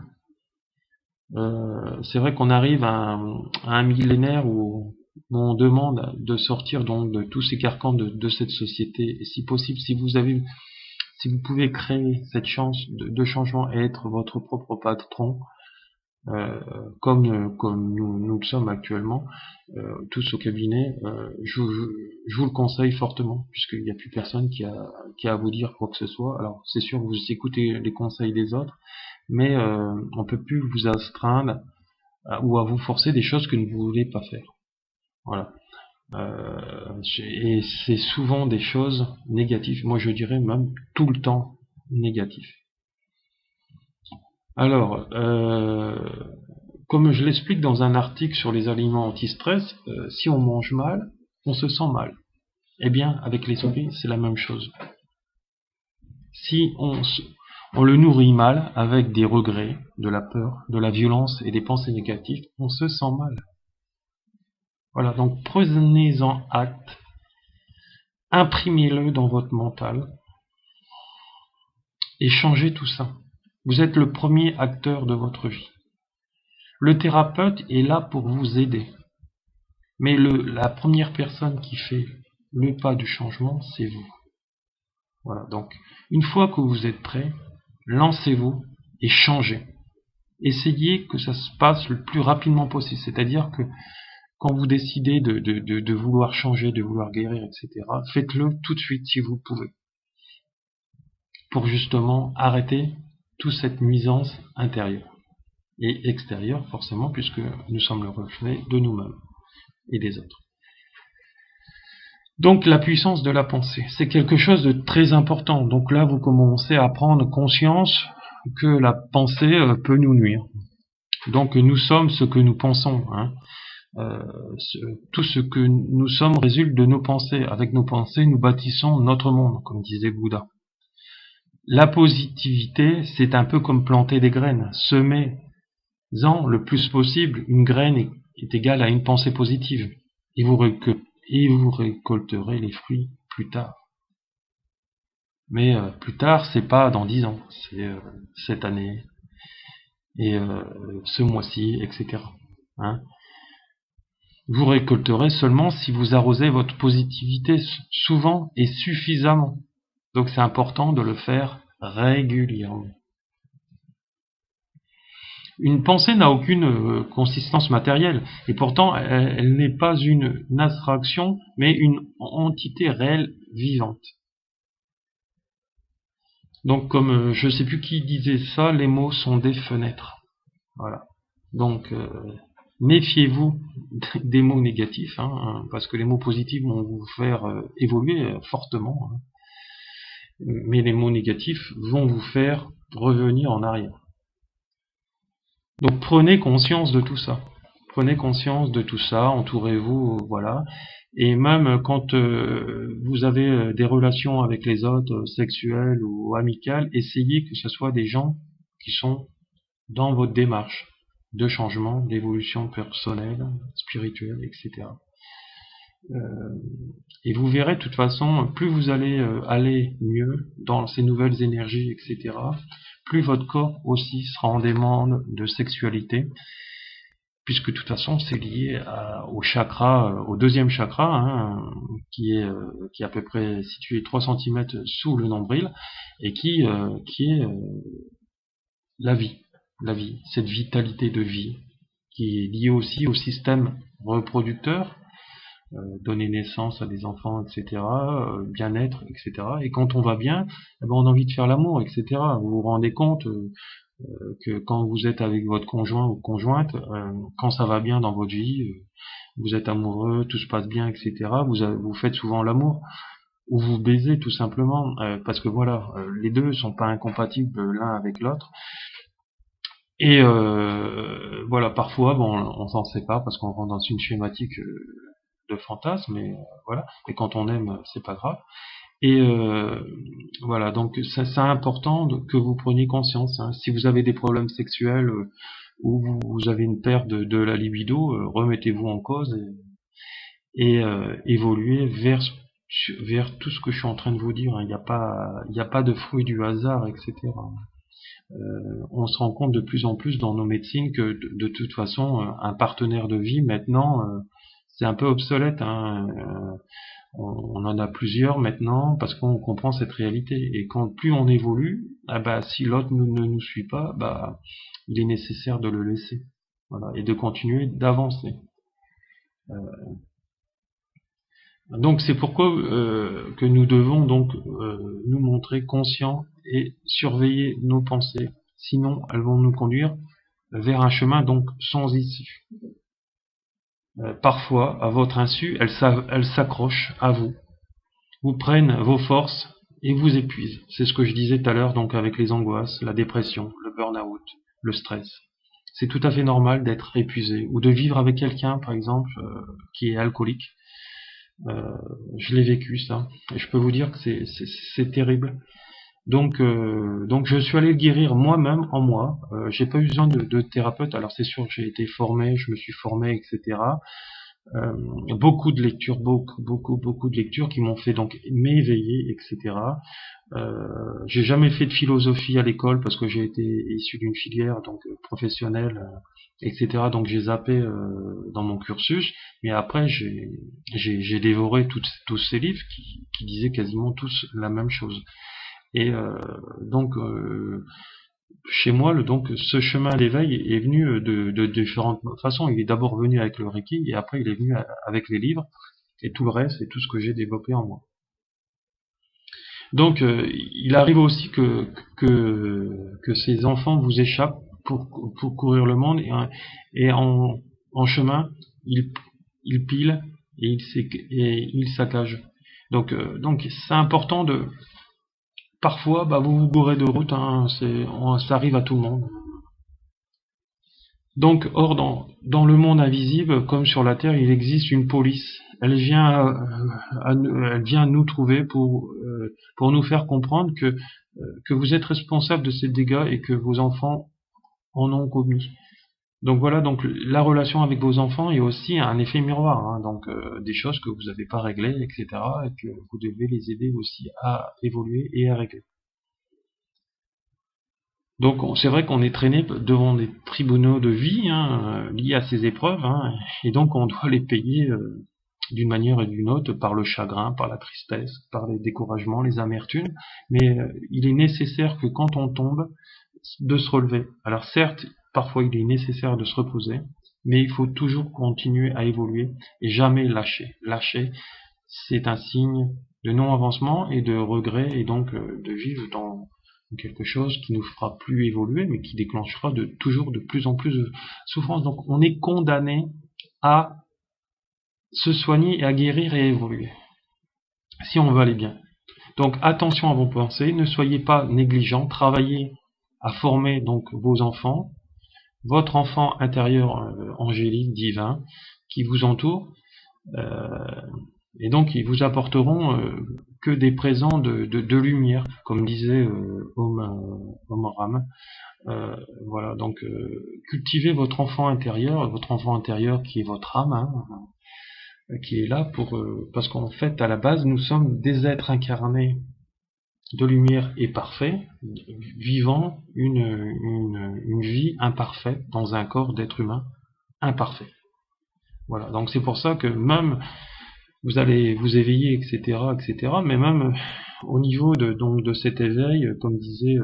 S1: C'est vrai qu'on arrive à un millénaire où on demande de sortir donc de tous ces carcans de cette société, et si possible, si vous pouvez créer cette chance de changement et être votre propre patron, comme nous le sommes actuellement, tous au cabinet, je vous le conseille fortement, puisqu'il n'y a plus personne qui a à vous dire quoi que ce soit. Alors c'est sûr, vous écoutez les conseils des autres, mais on peut plus vous astreindre ou à vous forcer des choses que vous ne voulez pas faire. Voilà. Et c'est souvent des choses négatives. Moi je dirais même tout le temps négatives. Alors, comme je l'explique dans un article sur les aliments anti-stress, si on mange mal, on se sent mal. Eh bien, avec l'esprit, c'est la même chose. Si on le nourrit mal, avec des regrets, de la peur, de la violence et des pensées négatives, on se sent mal. Voilà, donc prenez-en acte, imprimez-le dans votre mental, et changez tout ça. Vous êtes le premier acteur de votre vie. Le thérapeute est là pour vous aider. Mais la première personne qui fait le pas du changement, c'est vous. Voilà, donc une fois que vous êtes prêt, lancez-vous et changez. Essayez que ça se passe le plus rapidement possible. C'est-à-dire que quand vous décidez de vouloir changer, de vouloir guérir, etc., faites-le tout de suite si vous pouvez. Pour justement arrêter toute cette nuisance intérieure. Et extérieure, forcément, puisque nous sommes le reflet de nous-mêmes et des autres. Donc la puissance de la pensée, c'est quelque chose de très important. Donc là, vous commencez à prendre conscience que la pensée peut nous nuire. Donc nous sommes ce que nous pensons. Hein. Tout ce que nous sommes résulte de nos pensées. Avec nos pensées, nous bâtissons notre monde, comme disait Bouddha. La positivité, c'est un peu comme planter des graines. Semez-en le plus possible, une graine est égale à une pensée positive. Et vous récolterez les fruits plus tard. Mais plus tard, c'est pas dans 10 ans, c'est cette année et ce mois-ci, etc. Hein. Vous récolterez seulement si vous arrosez votre positivité souvent et suffisamment. Donc c'est important de le faire régulièrement. Une pensée n'a aucune consistance matérielle, et pourtant elle n'est pas une abstraction, mais une entité réelle vivante. Donc comme je ne sais plus qui disait ça, les mots sont des fenêtres. Voilà. Donc méfiez-vous des mots négatifs, parce que les mots positifs vont vous faire évoluer fortement, mais les mots négatifs vont vous faire revenir en arrière. Donc prenez conscience de tout ça. Prenez conscience de tout ça, entourez-vous, voilà. Et même quand vous avez des relations avec les autres, sexuelles ou amicales, essayez que ce soit des gens qui sont dans votre démarche de changement, d'évolution personnelle, spirituelle, etc. Et vous verrez de toute façon, plus vous allez aller mieux dans ces nouvelles énergies, etc., plus votre corps aussi sera en demande de sexualité, puisque de toute façon c'est lié au chakra, au deuxième chakra, qui est à peu près situé 3 cm sous le nombril, et qui est la vie, cette vitalité de vie, qui est liée aussi au système reproducteur, donner naissance à des enfants, etc., bien-être, etc. Et quand on va bien, eh ben on a envie de faire l'amour, etc. Vous vous rendez compte que quand vous êtes avec votre conjoint ou conjointe, quand ça va bien dans votre vie, vous êtes amoureux, tout se passe bien, etc., vous faites souvent l'amour, ou vous baisez tout simplement, parce que voilà, les deux sont pas incompatibles l'un avec l'autre. Et voilà, parfois, bon, on s'en sépare parce qu'on rentre dans une schématique de fantasme, et voilà. Et quand on aime, c'est pas grave. Et voilà, donc c'est important que vous preniez conscience. Si vous avez des problèmes sexuels ou vous avez une perte de la libido, remettez-vous en cause et évoluez vers tout ce que je suis en train de vous dire. Il n'y a pas de fruit du hasard, etc. On se rend compte de plus en plus dans nos médecines que de toute façon, un partenaire de vie maintenant, c'est un peu obsolète. On en a plusieurs maintenant parce qu'on comprend cette réalité. Et quand plus on évolue, si l'autre ne nous suit pas, il est nécessaire de le laisser, voilà, et de continuer d'avancer. Donc c'est pourquoi que nous devons donc nous montrer conscients et surveiller nos pensées. Sinon, elles vont nous conduire vers un chemin donc sans issue. Parfois, à votre insu, elles s'accrochent à vous, prennent vos forces et vous épuisent. C'est ce que je disais tout à l'heure, donc avec les angoisses, la dépression, le burn-out, le stress. C'est tout à fait normal d'être épuisé ou de vivre avec quelqu'un, par exemple, qui est alcoolique. Je l'ai vécu ça, et je peux vous dire que c'est terrible. Donc je suis allé le guérir moi-même en moi. J'ai pas eu besoin de thérapeute. Alors c'est sûr que j'ai été formé, je me suis formé, etc. Beaucoup de lectures, beaucoup de lectures qui m'ont fait donc m'éveiller, etc. J'ai jamais fait de philosophie à l'école parce que j'ai été issu d'une filière donc professionnelle, etc. Donc j'ai zappé dans mon cursus, mais après j'ai dévoré tous ces livres qui disaient quasiment tous la même chose. Et donc chez moi, donc ce chemin à l'éveil est venu de différentes façons. Il est d'abord venu avec le Reiki et après il est venu avec les livres et tout le reste et tout ce que j'ai développé en moi. Donc il arrive aussi que ces enfants vous échappent pour courir le monde et en chemin ils pilent et ils saccagent. Donc c'est important de parfois vous vous gourrez de route, ça arrive à tout le monde. Donc, or, dans le monde invisible, comme sur la Terre, il existe une police. Elle vient nous trouver pour nous faire comprendre que vous êtes responsable de ces dégâts et que vos enfants en ont commis. Donc voilà, donc la relation avec vos enfants est aussi un effet miroir, donc des choses que vous n'avez pas réglées, etc., et que vous devez les aider aussi à évoluer et à régler. Donc c'est vrai qu'on est traîné devant des tribunaux de vie liés à ces épreuves, et donc on doit les payer d'une manière et d'une autre par le chagrin, par la tristesse, par les découragements, les amertumes. Mais il est nécessaire que quand on tombe, de se relever. Alors certes, parfois il est nécessaire de se reposer, mais il faut toujours continuer à évoluer et jamais lâcher. Lâcher, c'est un signe de non-avancement et de regret, et donc de vivre dans quelque chose qui nous fera plus évoluer, mais qui déclenchera toujours de plus en plus de souffrance. Donc on est condamné à se soigner et à guérir et évoluer, si on veut aller bien. Donc attention à vos pensées, ne soyez pas négligents, travaillez à former donc vos enfants, votre enfant intérieur angélique, divin, qui vous entoure, et donc ils vous apporteront que des présents de lumière, comme disait Om Ram. Voilà, donc cultivez votre enfant intérieur qui est votre âme, qui est là parce qu'en fait à la base nous sommes des êtres incarnés de lumière et parfaits, vivant une vie imparfaite dans un corps d'être humain imparfait. Voilà, donc c'est pour ça que même vous allez vous éveiller, etc., mais même au niveau de cet éveil, comme disait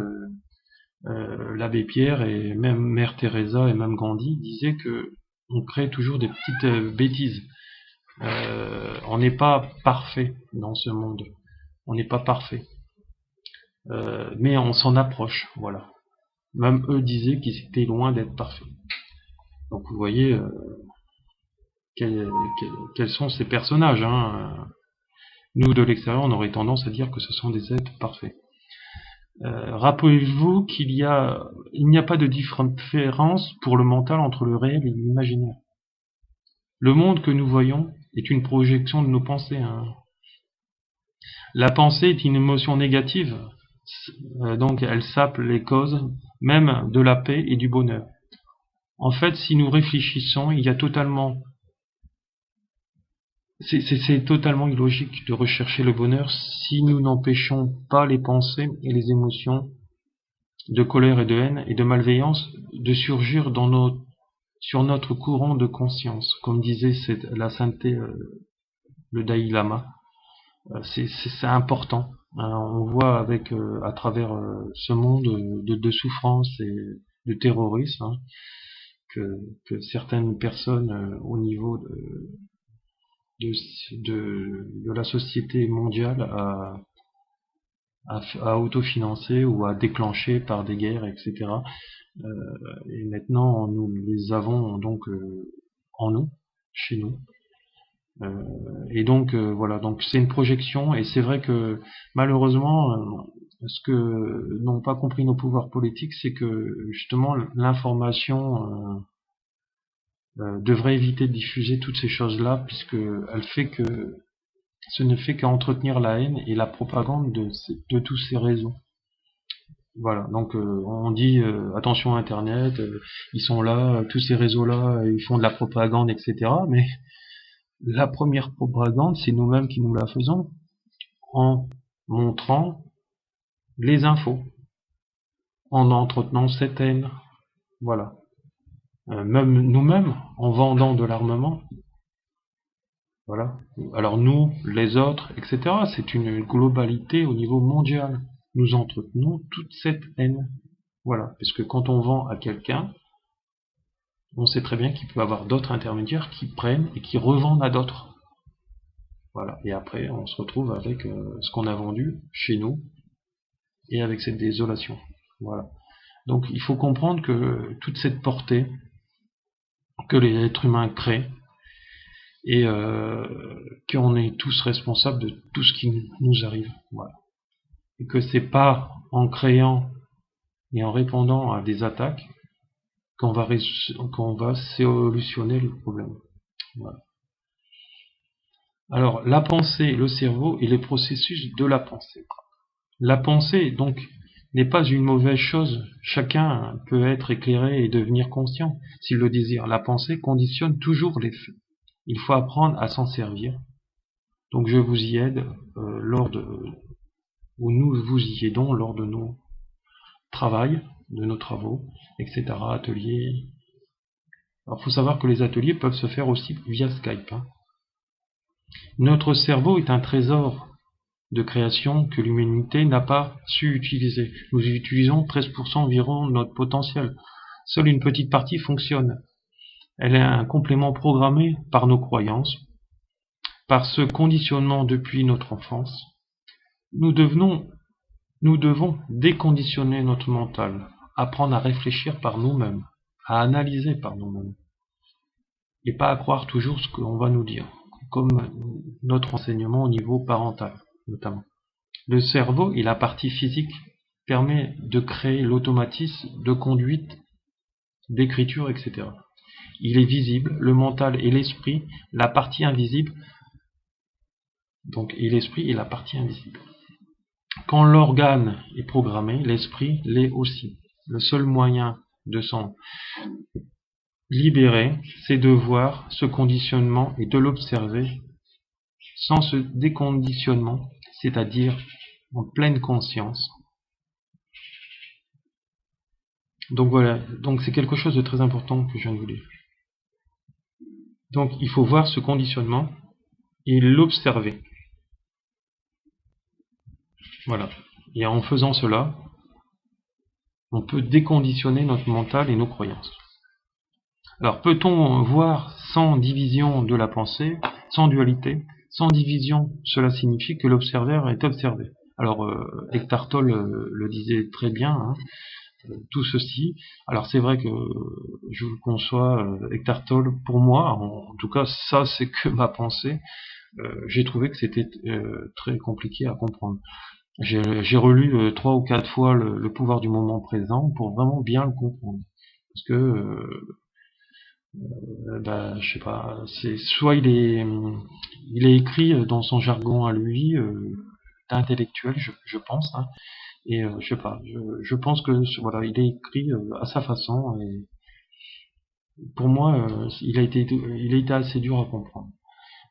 S1: l'abbé Pierre et même Mère Teresa et même Gandhi, disaient que on crée toujours des petites bêtises. On n'est pas parfait dans ce monde, on n'est pas parfait, mais on s'en approche, voilà. Même eux disaient qu'ils étaient loin d'être parfaits. Donc vous voyez quels sont ces personnages. Nous, de l'extérieur, on aurait tendance à dire que ce sont des êtres parfaits. Rappelez-vous qu'il n'y a pas de différence pour le mental entre le réel et l'imaginaire. Le monde que nous voyons est une projection de nos pensées. La pensée est une émotion négative, donc elle sape les causes même de la paix et du bonheur. En fait, si nous réfléchissons, il y a totalement... C'est totalement illogique de rechercher le bonheur si nous n'empêchons pas les pensées et les émotions de colère et de haine et de malveillance de surgir sur notre courant de conscience. Comme disait la sainteté, le Dalai Lama, c'est important. On voit à travers ce monde de souffrance et de terrorisme que certaines personnes au niveau de la société mondiale à autofinancer ou à déclencher par des guerres, etc. Et maintenant, nous les avons donc en nous, chez nous. Et donc voilà, donc c'est une projection, et c'est vrai que malheureusement, ce que n'ont pas compris nos pouvoirs politiques, c'est que justement l'information devrait éviter de diffuser toutes ces choses-là, puisque ce ne fait qu'entretenir la haine et la propagande de tous ces réseaux. Voilà, donc on dit attention à Internet, ils sont là, tous ces réseaux-là, ils font de la propagande, etc. Mais la première propagande, c'est nous-mêmes qui nous la faisons en montrant les infos, en entretenant cette haine. Voilà. Même nous-mêmes, en vendant de l'armement. Voilà. Alors nous, les autres, etc. C'est une globalité au niveau mondial. Nous entretenons toute cette haine. Voilà. Parce que quand on vend à quelqu'un, on sait très bien qu'il peut y avoir d'autres intermédiaires qui prennent et qui revendent à d'autres. Voilà. Et après, on se retrouve avec ce qu'on a vendu chez nous et avec cette désolation. Voilà. Donc il faut comprendre que toute cette portée que les êtres humains créent, et qu'on est tous responsables de tout ce qui nous arrive. Voilà. Et que c'est pas en créant et en répondant à des attaques qu'on va solutionner le problème. Voilà. Alors, la pensée, le cerveau et les processus de la pensée. La pensée, donc, n'est pas une mauvaise chose. Chacun peut être éclairé et devenir conscient s'il le désire. La pensée conditionne toujours les faits. Il faut apprendre à s'en servir. Donc je vous y aide ou nous vous y aidons lors de nos travail. de nos travaux, etc. Ateliers. Alors, il faut savoir que les ateliers peuvent se faire aussi via Skype. Notre cerveau est un trésor de création que l'humanité n'a pas su utiliser. Nous utilisons 13% environ de notre potentiel. Seule une petite partie fonctionne. Elle est un complément programmé par nos croyances, par ce conditionnement depuis notre enfance. Nous devons déconditionner notre mental, apprendre à réfléchir par nous-mêmes, à analyser par nous-mêmes, et pas à croire toujours ce qu'on va nous dire, comme notre enseignement au niveau parental, notamment. Le cerveau et la partie physique permet de créer l'automatisme de conduite, d'écriture, etc. Il est visible, le mental et l'esprit, la partie invisible, donc et l'esprit est la partie invisible. Quand l'organe est programmé, l'esprit l'est aussi. Le seul moyen de s'en libérer, c'est de voir ce conditionnement et de l'observer sans ce déconditionnement, c'est-à-dire en pleine conscience. Donc voilà, donc c'est quelque chose de très important que je viens de vous dire. Donc il faut voir ce conditionnement et l'observer. Voilà. Et en faisant cela, on peut déconditionner notre mental et nos croyances. Alors peut-on voir sans division de la pensée, sans dualité, sans division, cela signifie que l'observeur est observé. Alors Eckhart Tolle le disait très bien, tout ceci. Alors c'est vrai que je vous le conçois, Eckhart Tolle, pour moi, en tout cas ça c'est que ma pensée, j'ai trouvé que c'était très compliqué à comprendre. J'ai relu 3 ou 4 fois le pouvoir du moment présent pour vraiment bien le comprendre. Parce que je sais pas, c'est soit il est écrit dans son jargon à lui, intellectuel, je pense, et je sais pas, je pense que voilà, il est écrit à sa façon, et pour moi, il a été assez dur à comprendre.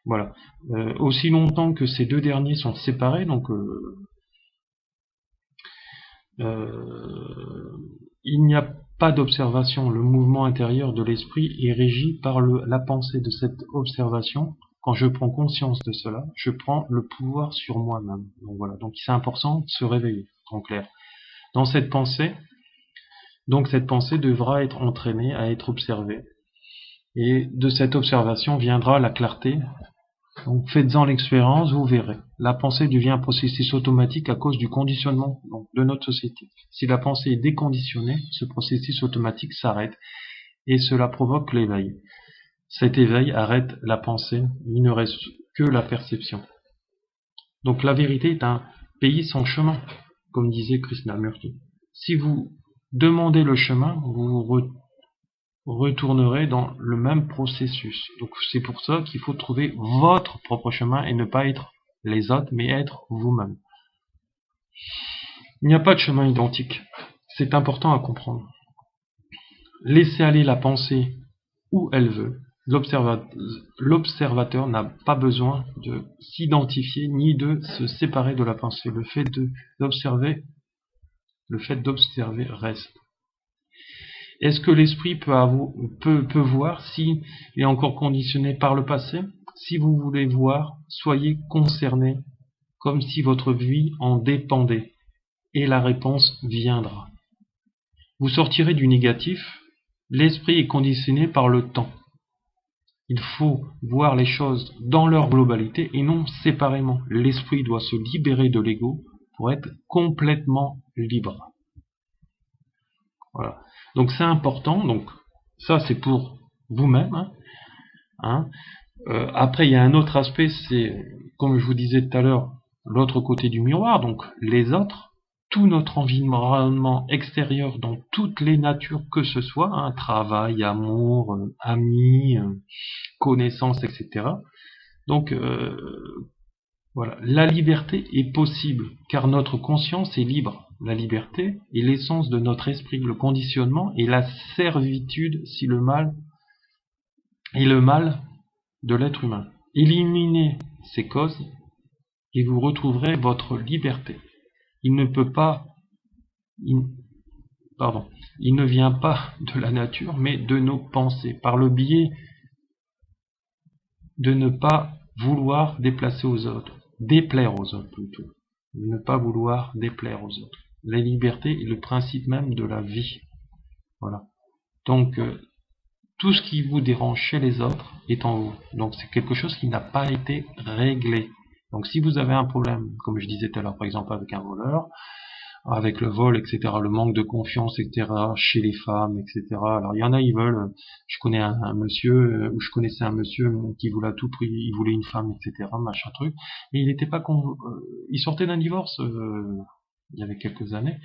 S1: Voilà. Aussi longtemps que ces deux derniers sont séparés, donc il n'y a pas d'observation. Le mouvement intérieur de l'esprit est régi par la pensée de cette observation. Quand je prends conscience de cela, je prends le pouvoir sur moi-même. Donc voilà. Donc c'est important de se réveiller, en clair. Dans cette pensée, donc cette pensée devra être entraînée à être observée. Et de cette observation viendra la clarté. Donc faites-en l'expérience, vous verrez. La pensée devient un processus automatique à cause du conditionnement de notre société. Si la pensée est déconditionnée, ce processus automatique s'arrête et cela provoque l'éveil. Cet éveil arrête la pensée, il ne reste que la perception. Donc la vérité est un pays sans chemin, comme disait Krishnamurti. Si vous demandez le chemin, vous retournerez dans le même processus. Donc c'est pour ça qu'il faut trouver votre propre chemin et ne pas être les autres, mais être vous-même. Il n'y a pas de chemin identique. C'est important à comprendre. Laissez aller la pensée où elle veut. L'observateur n'a pas besoin de s'identifier ni de se séparer de la pensée. Le fait d'observer reste. Est-ce que l'esprit peut voir s'il est encore conditionné par le passé? Si vous voulez voir, soyez concerné comme si votre vie en dépendait, et la réponse viendra. Vous sortirez du négatif, l'esprit est conditionné par le temps. Il faut voir les choses dans leur globalité et non séparément. L'esprit doit se libérer de l'ego pour être complètement libre. Voilà. Donc c'est important, donc ça c'est pour vous-même. Après il y a un autre aspect, c'est comme je vous disais tout à l'heure, l'autre côté du miroir, donc les autres, tout notre environnement extérieur dans toutes les natures que ce soit, travail, amour, amis, connaissances, etc. Donc voilà, la liberté est possible car notre conscience est libre. La liberté est l'essence de notre esprit, le conditionnement et la servitude si le mal est le mal de l'être humain. Éliminez ces causes et vous retrouverez votre liberté. Il ne peut pas pardon, il ne vient pas de la nature, mais de nos pensées, par le biais de ne pas vouloir déplacer aux autres, déplaire aux autres plutôt, de ne pas vouloir déplaire aux autres. La liberté est le principe même de la vie. Voilà. Donc, tout ce qui vous dérange chez les autres est en vous. Donc, c'est quelque chose qui n'a pas été réglé. Donc, si vous avez un problème, comme je disais tout à l'heure, par exemple, avec un voleur, avec le vol, etc., le manque de confiance, etc., chez les femmes, etc. Alors, il y en a, ils veulent, je connais un monsieur, ou je connaissais un monsieur qui voulait à tout prix, il voulait une femme, etc., machin truc, mais il n'était pas il sortait d'un divorce, il y avait quelques années,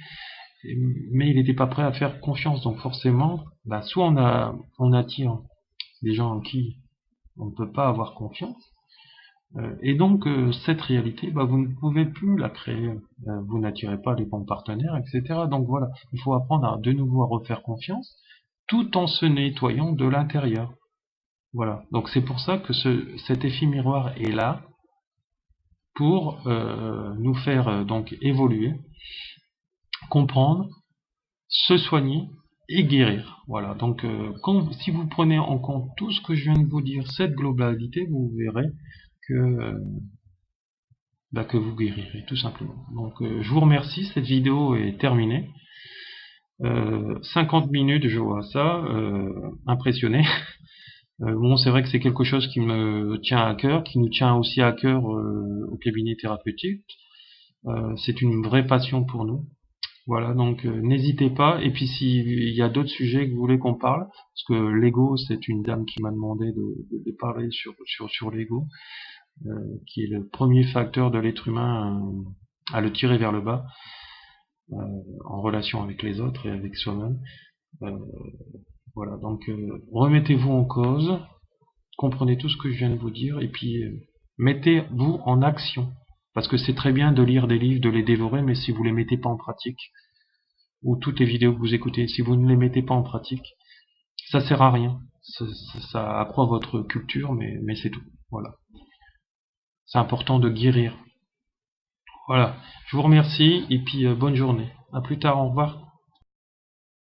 S1: mais il n'était pas prêt à faire confiance, donc forcément, bah, soit on attire des gens en qui on ne peut pas avoir confiance, et donc, cette réalité, bah, vous ne pouvez plus la créer. Vous n'attirez pas les bons partenaires, etc. Donc voilà, il faut apprendre de nouveau à refaire confiance, tout en se nettoyant de l'intérieur. Voilà. Donc c'est pour ça que cet effet miroir est là, pour nous faire donc évoluer, comprendre, se soigner et guérir. Voilà. Donc si vous prenez en compte tout ce que je viens de vous dire, cette globalité, vous verrez que que vous guérirez tout simplement. Donc je vous remercie, cette vidéo est terminée. 50 minutes, je vois ça, impressionné. Bon, c'est vrai que c'est quelque chose qui me tient à cœur, qui nous tient aussi à cœur au cabinet thérapeutique. C'est une vraie passion pour nous. Voilà, donc n'hésitez pas. Et puis s'il y a d'autres sujets que vous voulez qu'on parle, parce que l'ego, c'est une dame qui m'a demandé de parler sur l'ego, qui est le premier facteur de l'être humain à le tirer vers le bas, en relation avec les autres et avec soi-même. Voilà, donc remettez-vous en cause, comprenez tout ce que je viens de vous dire, et puis mettez-vous en action. Parce que c'est très bien de lire des livres, de les dévorer, mais si vous les mettez pas en pratique, ou toutes les vidéos que vous écoutez, si vous ne les mettez pas en pratique, ça sert à rien. Ça accroît votre culture, mais c'est tout. Voilà. C'est important de guérir. Voilà. Je vous remercie, et puis bonne journée. À plus tard, au revoir.